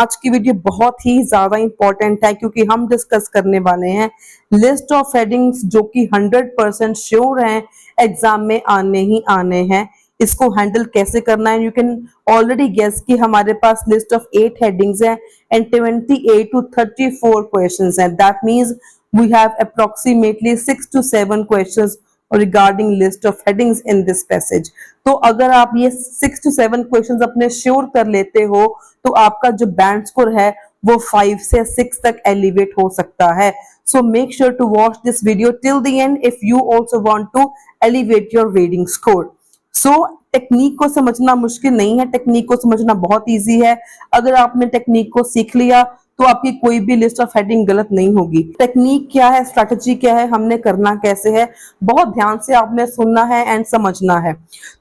आज की वीडियो बहुत ही ज्यादा इंपॉर्टेंट है क्योंकि हम डिस्कस करने वाले हैं लिस्ट ऑफ हेडिंग्स जो कि 100% श्योर हैं एग्जाम में आने ही आने हैं। इसको हैंडल कैसे करना है, यू कैन ऑलरेडी गेस कि हमारे पास लिस्ट ऑफ 8 हेडिंग्स हैं एंड 28 to 34 क्वेश्चंस हैं। That means we have approximately 6 to 7 questions regarding list of headings in this passage. तो अगर आप ये 6 to 7 क्वेश्चंस अपने श्योर कर लेते हो तो आपका जो बैंड स्कोर है वो 5 से 6 तक एलिवेट हो सकता है। So make sure to watch this video till the end if you also want to elevate your reading score. So technique को समझना मुश्किल नहीं है, टेक्निक को समझना बहुत इजी है। अगर आपने टेक्निक को सीख लिया तो आपकी कोई भी लिस्ट ऑफ हेडिंग गलत नहीं होगी। टेक्निक क्या है, स्ट्रैटेजी क्या है, हमने करना कैसे है, बहुत ध्यान से आपने सुनना है एंड समझना है।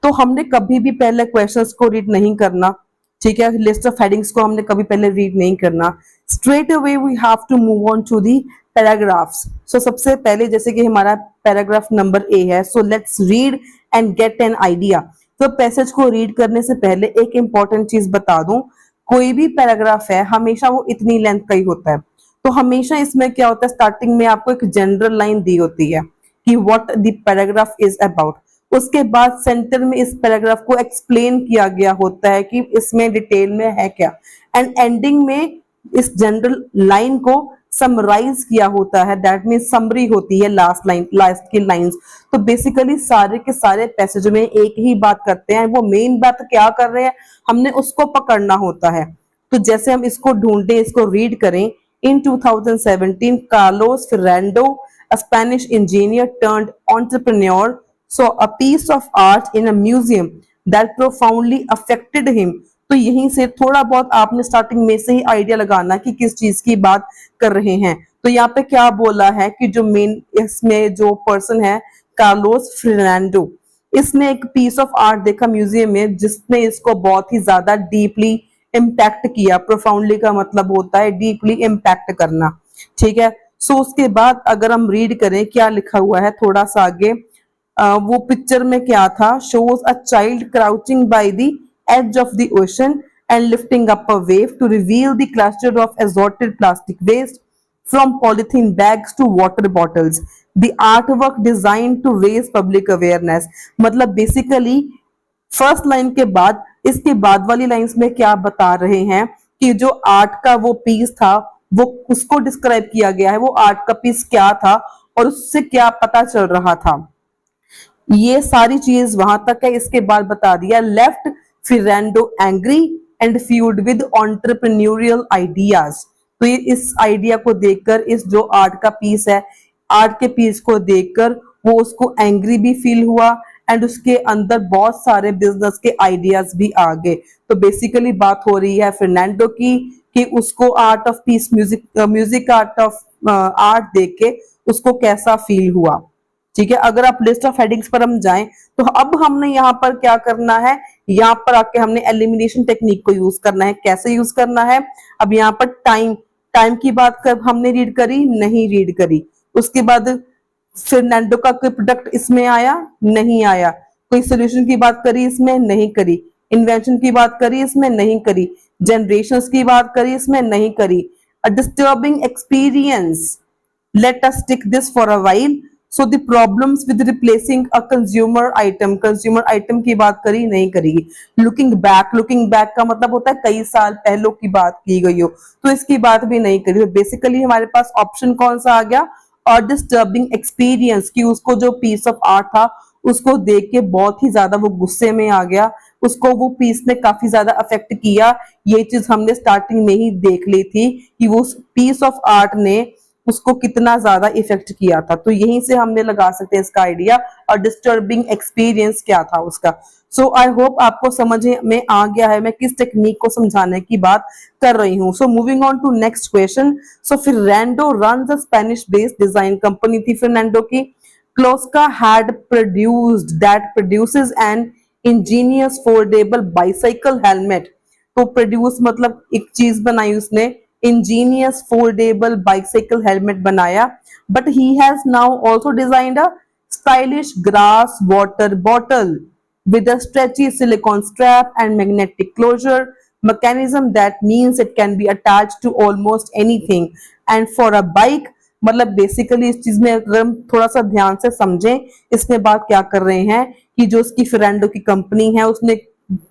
तो हमने कभी भी पहले क्वेश्चंस को रीड नहीं करना, ठीक है, लिस्ट ऑफ हेडिंग्स को हमने कभी पहले रीड नहीं करना। Straight away we have to move on to the paragraphs. So सबसे पहले जैसे कि हमारा पैराग्राफ नंबर ए है, so let's read and get an idea. तो पैसेज को रीड करने से पहले एक इंपॉर्टेंट चीज बता दूं, कोई भी पैराग्राफ है हमेशा वो इतनी लेंथ का ही होता है। तो हमेशा इसमें क्या होता है, स्टार्टिंग में आपको एक जनरल लाइन दी होती है कि what the paragraph is about. उसके बाद सेंटर में इस पैराग्राफ को एक्सप्लेन किया गया होता है कि इसमें डिटेल में है क्या, एंड एंडिंग में इस जनरल लाइन को समराइज किया होता है। दैट मीन्स समरी होती है लास्ट की लाइंस। तो बेसिकली सारे के सारे पैसेज में एक ही बात करते हैं, वो मेन बात क्या कर रहे हैं हमने उसको पकड़ना होता है। तो जैसे हम इसको ढूंढें, इसको रीड करें। इन 2017 Carlos Fernando, a Spanish engineer turned entrepreneur, saw a piece of art in a museum that profoundly affected him। तो यहीं से थोड़ा बहुत आपने स्टार्टिंग में से ही आइडिया लगाना कि किस चीज की बात कर रहे हैं। तो यहाँ पे क्या बोला है कि जो मेन इसमें जो पर्सन है कार्लोस फेर्नांडो, इसने एक पीस ऑफ आर्ट देखा म्यूजियम में जिसने इसको बहुत ही ज्यादा डीपली इम्पैक्ट किया। प्रोफाउंडली का मतलब होता है डीपली इम्पैक्ट करना, ठीक है। सो उसके बाद अगर हम रीड करें क्या लिखा हुआ है थोड़ा सा आगे, वो पिक्चर में क्या था, shows a child crouching by the edge of the ocean and lifting up a wave to reveal the cluster of assorted plastic waste from polythene bags to water bottles. The artwork designed to raise public awareness। मतलब basically first line के बाद इसके बाद वाली lines में क्या बता रहे हैं कि जो आर्ट का वो पीस था वो उसको डिस्क्राइब किया गया है, वो आर्ट का पीस क्या था और उससे क्या पता चल रहा था, ये सारी चीज वहां तक है। इसके बाद बता दिया left Fernando angry and fuelled with entrepreneurial ideas. तो ये इस आइडिया को देखकर, इस जो आर्ट का पीस है, आर्ट के पीस को देखकर वो उसको एंग्री भी फील हुआ एंड उसके अंदर बहुत सारे बिजनेस के आइडियाज भी आ गए। तो बेसिकली बात हो रही है फेर्नांडो की कि उसको art of peace, music art of art देख के उसको कैसा फील हुआ, ठीक है। अगर आप लिस्ट ऑफ हेडिंग्स पर हम जाएं तो अब हमने यहाँ पर क्या करना है, यहाँ पर आके हमने एलिमिनेशन टेक्निक को यूज करना है। कैसे यूज करना है, अब यहाँ पर टाइम की बात कर हमने रीड करी नहीं रीड करी, उसके बाद फेर्नांडो का कोई प्रोडक्ट इसमें आया नहीं आया, कोई सोल्यूशन की बात करी इसमें नहीं करी, इन्वेंशन की बात करी इसमें नहीं करी, जनरेशंस की बात करी इसमें नहीं करी, a disturbing experience, let us tick this for a while, so the problems with replacing a consumer item की बात करी नहीं करेगी। लुकिंग बैक का मतलब होता है कई साल पहलों की बात की गई हो, तो इसकी बात भी नहीं करी। बेसिकली हमारे पास ऑप्शन कौन सा आ गया, और डिस्टर्बिंग एक्सपीरियंस, की उसको जो पीस ऑफ आर्ट था उसको देख के बहुत ही ज्यादा वो गुस्से में आ गया, उसको वो पीस ने काफी ज्यादा अफेक्ट किया। ये चीज हमने स्टार्टिंग में ही देख ली थी कि वो पीस ऑफ आर्ट ने उसको कितना ज्यादा इफेक्ट किया था। तो यहीं से हमने लगा सकते हैं इसका आइडिया, और डिस्टर्बिंग एक्सपीरियंस क्या था उसका। सो आई होप आपको समझ में आ गया है मैं किस टेक्निक को समझाने की बात कर रही हूँ। So moving on to next question. So Fernando runs a Spanish based design company थी फेर्नांडो की। Closca had produces an ingenious foldable bicycle helmet. तो प्रोड्यूस मतलब एक चीज बनाई उसने, ingenious foldable bicycle helmet बनाया, but he has now also designed a stylish glass water bottle with a stretchy silicone strap and magnetic closure mechanism that means it can be attached to almost anything and for a bike मतलब basically इस चीज में अगर हम थोड़ा सा ध्यान से समझें इसमें बात क्या कर रहे हैं कि जो उसकी फ्रेंडो की कंपनी है उसने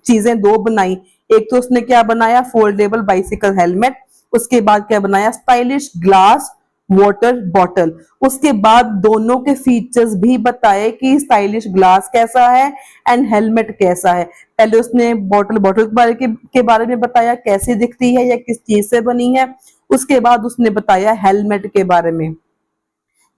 चीजें दो बनाई। एक तो उसने क्या बनाया, फोल्डेबल बाइसिकल हेलमेट, उसके बाद क्या बनाया, स्टाइलिश ग्लास वाटर बॉटल। उसके बाद दोनों के फीचर्स भी बताए कि स्टाइलिश ग्लास कैसा है एंड हेलमेट कैसा है। पहले उसने बॉटल बॉटल के बारे में बताया कैसी दिखती है या किस चीज से बनी है, उसके बाद उसने बताया हेलमेट के बारे में।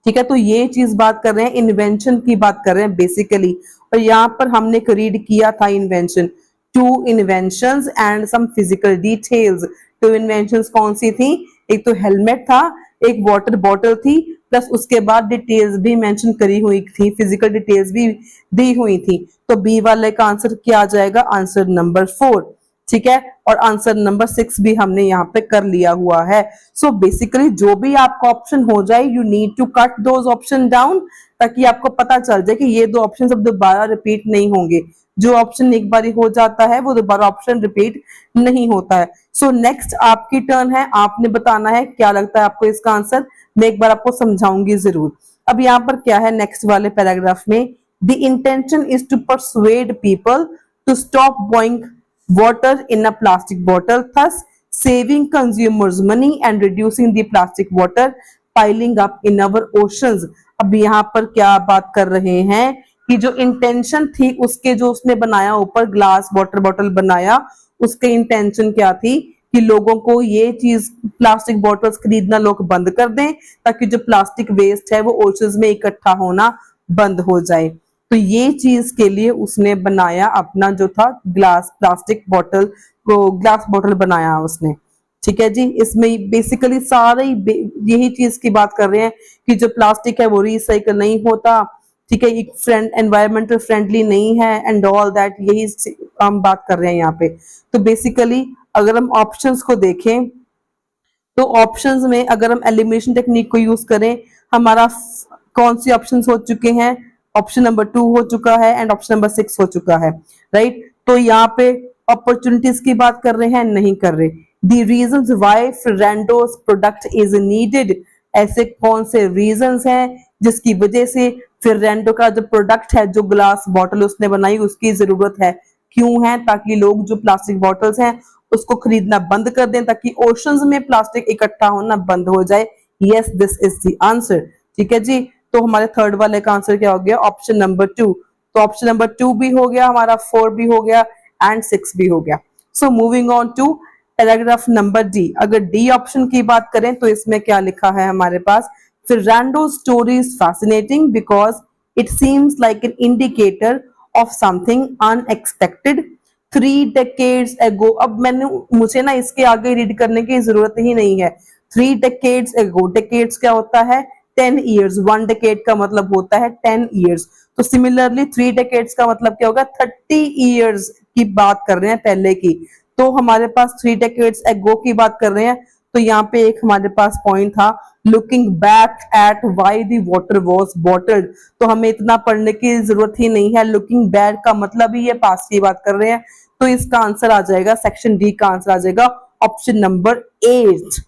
ठीक है, तो ये चीज बात कर रहे हैं, इन्वेंशन की बात कर रहे हैं बेसिकली। और यहाँ पर हमने एक रीड किया था invention, two inventions and some physical details. Two inventions कौन सी थी, एक तो हेलमेट था, एक वाटर बॉटल थी, प्लस उसके बाद डिटेल्स भी मेंशन करी हुई थी, फिजिकल डिटेल्स भी दी हुई थी। तो बी वाले का आंसर क्या आ जाएगा, आंसर नंबर 4। ठीक है, और आंसर नंबर 6 भी हमने यहाँ पे कर लिया हुआ है। सो बेसिकली जो भी आपका ऑप्शन हो जाए you need to cut those option down, ताकि आपको पता चल जाए कि ये दो ऑप्शन अब दोबारा रिपीट नहीं होंगे। जो ऑप्शन एक बार हो जाता है वो दोबारा ऑप्शन रिपीट नहीं होता है। सो नेक्स्ट आपकी टर्न है, आपने बताना है क्या लगता है आपको इसका आंसर। मैं एक बार आपको समझाऊंगी जरूर। अब यहाँ पर क्या है नेक्स्ट वाले पैराग्राफ में, the intention is to persuade people to stop boiling water in a plastic bottle, thus saving consumers money and reducing the plastic water piling up in our oceans। अब यहाँ पर क्या बात कर रहे हैं कि जो इंटेंशन थी उसके, जो उसने बनाया ऊपर ग्लास वाटर बॉटल बनाया, उसके इंटेंशन क्या थी कि लोगों को ये चीज प्लास्टिक बॉटल्स खरीदना लोग बंद कर दें, ताकि जो प्लास्टिक वेस्ट है वो ओशंस में इकट्ठा होना बंद हो जाए। तो ये चीज के लिए उसने बनाया अपना जो था ग्लास प्लास्टिक बॉटल को, ग्लास बॉटल बनाया उसने। ठीक है जी, इसमें बेसिकली सारे यही चीज की बात कर रहे हैं कि जो प्लास्टिक है वो रिसाइकल नहीं होता। ठीक है, एक एनवायरमेंटल फ्रेंडली नहीं है एंड ऑल दैट, यही हम बात कर रहे हैं यहाँ पे। तो बेसिकली अगर हम ऑप्शंस को देखें तो ऑप्शंस में अगर हम एलिमिनेशन टेक्निक को यूज करें, हमारा कौन सी ऑप्शंस हो चुके हैं, ऑप्शन नंबर 2 हो चुका है एंड ऑप्शन नंबर 6 हो चुका है, राइट। तो यहाँ पे अपॉर्चुनिटीज की बात कर रहे हैं, नहीं कर रहे। The reasons why Fernando's product is needed, ऐसे कौन से रीजंस हैं जिसकी वजह से फेरेंडो का जो प्रोडक्ट है, जो ग्लास बॉटल उसने बनाई उसकी जरूरत है, क्यों है, ताकि लोग जो प्लास्टिक बॉटल्स हैं उसको खरीदना बंद कर दें, ताकि ओशंस में प्लास्टिक इकट्ठा होना बंद हो जाए। Yes, this is the answer. ठीक है जी, तो हमारे थर्ड वाले का आंसर क्या हो गया, ऑप्शन नंबर 2। तो ऑप्शन नंबर 2 भी हो गया हमारा, 4 भी हो गया एंड 6 भी हो गया। So moving on to paragraph number D. अगर डी ऑप्शन की बात करें तो इसमें क्या लिखा है हमारे पास, Ferrando's story is fascinating because it seems like an indicator of something unexpected 3 decades ago। अब मुझे ना इसके आगे रीड करने की जरूरत ही नहीं है। 3 decades ago, decades क्या होता है, 10 years। 1 decade का मतलब होता है 10 years। तो सिमिलरली 3 decades का मतलब क्या होगा, 30 years की बात कर रहे हैं पहले की। तो हमारे पास 3 decades ago की बात कर रहे हैं, तो यहाँ पे एक हमारे पास पॉइंट था, looking back at why the water was bottled. तो हमें इतना पढ़ने की जरूरत ही नहीं है, लुकिंग बैक का मतलब ही ये पास्ट की बात कर रहे हैं। तो इसका आंसर आ जाएगा, सेक्शन डी का आंसर आ जाएगा ऑप्शन नंबर 8।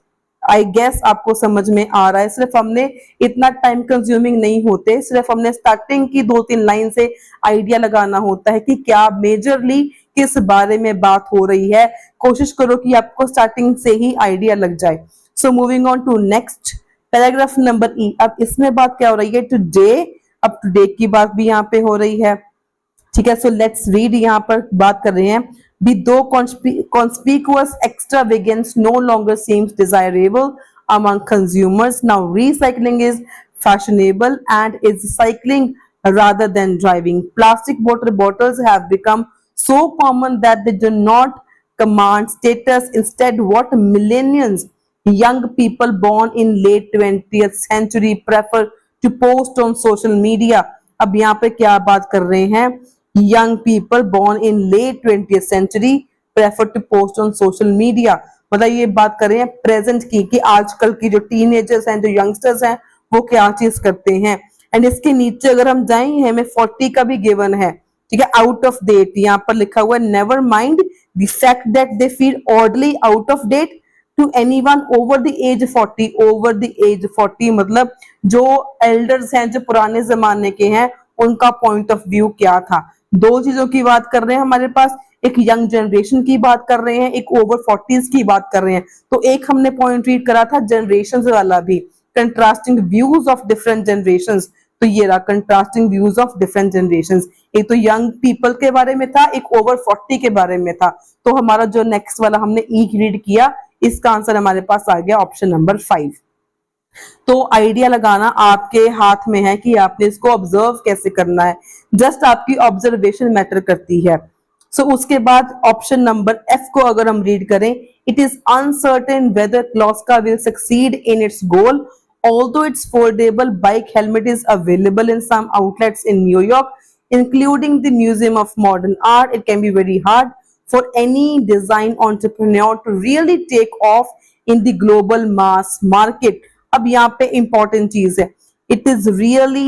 आई गेस आपको समझ में आ रहा है। सिर्फ हमने इतना टाइम कंज्यूमिंग नहीं होते, सिर्फ हमने स्टार्टिंग की 2-3 लाइन से आइडिया लगाना होता है कि क्या मेजरली किस बारे में बात हो रही है। कोशिश करो कि आपको स्टार्टिंग से ही आइडिया लग जाए। So moving on to next paragraph number E. अब इसमें बात क्या हो रही है, टुडे। अब टुडे की बात भी यहाँ पे हो रही है। ठीक है, सो लेट्स रीड। यहाँ पर बात कर रहे हैं, the though conspicuous extravagance no longer seems desirable among consumers. Now recycling is fashionable and is cycling rather than driving. Plastic water bottles have become so common that they do not command status. Instead, what millennials, young people born in late 20th century prefer to post on social media। अब यहाँ पे क्या बात कर रहे हैं, young people born in late 20th century prefer to post on social media। मतलब ये बात कर रहे हैं प्रेजेंट की, कि आजकल की जो टीनेजर्स हैं, जो यंगस्टर्स हैं, वो क्या चीज करते हैं। एंड इसके नीचे अगर हम जाएं, हमें 40 का भी गिवन है। ठीक है, आउट ऑफ डेट यहाँ पर लिखा हुआ है, never mind the fact that they feel oddly out of date to anyone over the age 40, over the age 40 मतलब जो elders हैं, जो पुराने जमाने के हैं, उनका पॉइंट ऑफ व्यू क्या था। दो चीजों की बात कर रहे हैं हमारे पास, एक यंग जनरेशन की बात कर रहे हैं, एक ओवर 40s की बात कर रहे हैं। तो एक हमने पॉइंट रीड करा था जनरेशन वाला भी, contrasting views of different generations. तो ये रहा contrasting views of different generations. एक तो यंग पीपल के बारे में था, एक ओवर 40 के बारे में था। तो हमारा जो नेक्स्ट वाला हमने ई रीड किया, इसका आंसर हमारे पास आ गया ऑप्शन नंबर 5। तो आइडिया लगाना आपके हाथ में है कि आपने इसको ऑब्जर्व कैसे करना है, जस्ट आपकी ऑब्जर्वेशन मैटर करती है। सो उसके बाद ऑप्शन नंबर एफ को अगर हम रीड करें, it is uncertain whether Closca will succeed in its goal although its foldable bike helmet is available in some outlets in New York, including the Museum of Modern Art, it can be very hard for any design entrepreneur to really take off in the global mass market. अब यहाँ पे important चीज है, it is really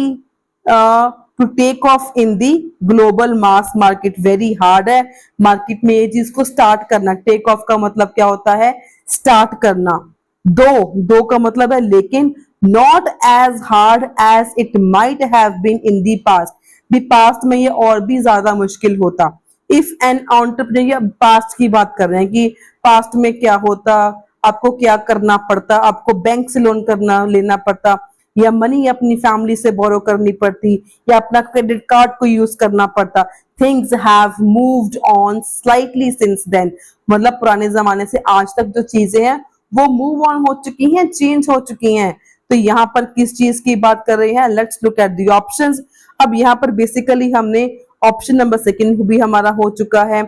to take off in the global mass market, very hard है market में ये चीज को स्टार्ट करना। टेक ऑफ का मतलब क्या होता है, स्टार्ट करना। दो का मतलब है लेकिन, not as hard as it might have been in the past, the past में ये और भी ज्यादा मुश्किल होता। if an entrepreneur, पास्ट की बात कर रहे हैं कि पास्ट में क्या होता, आपको क्या करना पड़ता, आपको बैंक से लोन करना लेना पड़ता, या मनी अपनी फैमिली से बोरो करनी पड़ती, या अपना क्रेडिट कार्ड को यूज करना पड़ता। Things have moved on slightly since then, मतलब पुराने जमाने से आज तक जो चीजें हैं वो मूव ऑन हो चुकी हैं, चेंज हो चुकी हैं। तो यहाँ पर किस चीज की बात कर रहे हैं, let's look at the options. अब यहाँ पर बेसिकली हमने ऑप्शन नंबर सेकंड भी हमारा हो चुका है,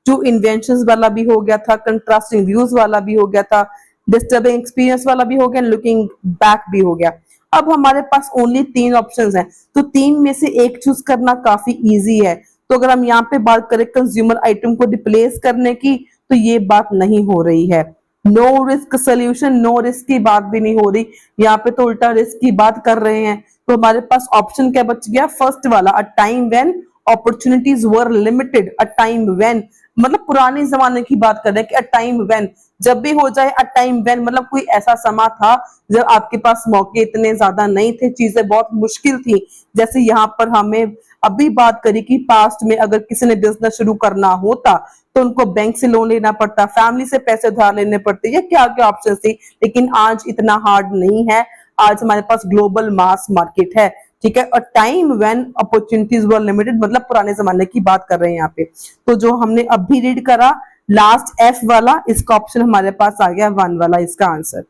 टू इन्वेंशंस वाला भी हो गया था, कंट्रास्टिंग व्यूज वाला भी हो गया था, डिस्टर्बिंग एक्सपीरियंस वाला भी हो गया, लुकिंग बैक भी हो गया। अब हमारे पास ओनली 3 ऑप्शंस हैं, तो 3 में से एक चूज करना काफी इजी है। तो अगर हम यहाँ पे बात करें कंज्यूमर आइटम को रिप्लेस करने की, तो ये बात नहीं हो रही है। No risk solution, no risk की बात भी नहीं हो रही, यहाँ पे तो उल्टा रिस्क की बात कर रहे हैं। तो हमारे पास ऑप्शन क्या बच गया, फर्स्ट वाला, a time when opportunities were limited. A time when मतलब पुराने जमाने की बात कर रहे हैं कि अ टाइम व्हेन, जब भी हो जाए अ टाइम व्हेन मतलब कोई ऐसा समा था जब आपके पास मौके इतने ज्यादा नहीं थे, चीजें बहुत मुश्किल थी। जैसे यहाँ पर हमें अभी बात करी कि पास्ट में अगर किसी ने बिजनेस शुरू करना होता तो उनको बैंक से लोन लेना पड़ता, फैमिली से पैसे उधार लेने पड़ते, या क्या क्या ऑप्शन थी। लेकिन आज इतना हार्ड नहीं है, आज हमारे पास ग्लोबल मास मार्केट है, ठीक है। और time when opportunities were limited मतलब पुराने जमाने की बात कर रहे हैं यहाँ पे। तो जो हमने अभी रीड करा लास्ट एफ वाला, इसका ऑप्शन हमारे पास आ गया 1 वाला इसका आंसर।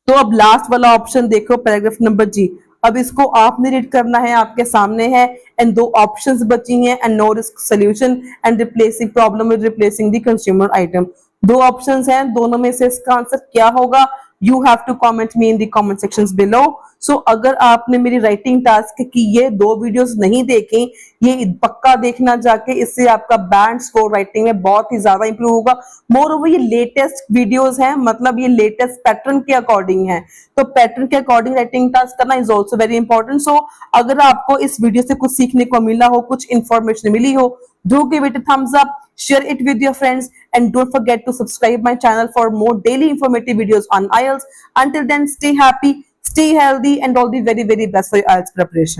तो अब लास्ट वाला ऑप्शन देखो, पैराग्राफ नंबर जी। अब इसको आपने रीड करना है, आपके सामने है, एंड 2 ऑप्शंस बची हैं, and no risk solution and replacing problem with replacing the consumer item. 2 options हैं, दोनों में से इसका आंसर क्या होगा, you have to comment me in the comment sections below. So अगर आपने मेरी राइटिंग टास्क की ये 2 वीडियोस नहीं देखी, ये पक्का देखना जाके, इससे आपका बैंड स्कोर राइटिंग में बहुत ही ज्यादा इंप्रूव होगा। मोर ओवर ये लेटेस्ट वीडियोस हैं, मतलब ये लेटेस्ट पैटर्न के अकॉर्डिंग है, तो पैटर्न के अकॉर्डिंग राइटिंग टास्क करना इज ऑल्सो वेरी इंपॉर्टेंट। सो अगर आपको इस वीडियो से कुछ सीखने को मिला हो, कुछ इंफॉर्मेशन मिली हो, do give it a thumbs up, share it with your friends, and don't forget to subscribe my channel for more daily informative videos on IELTS. Until then, stay happy, stay healthy, and all the very, very best for your IELTS preparation.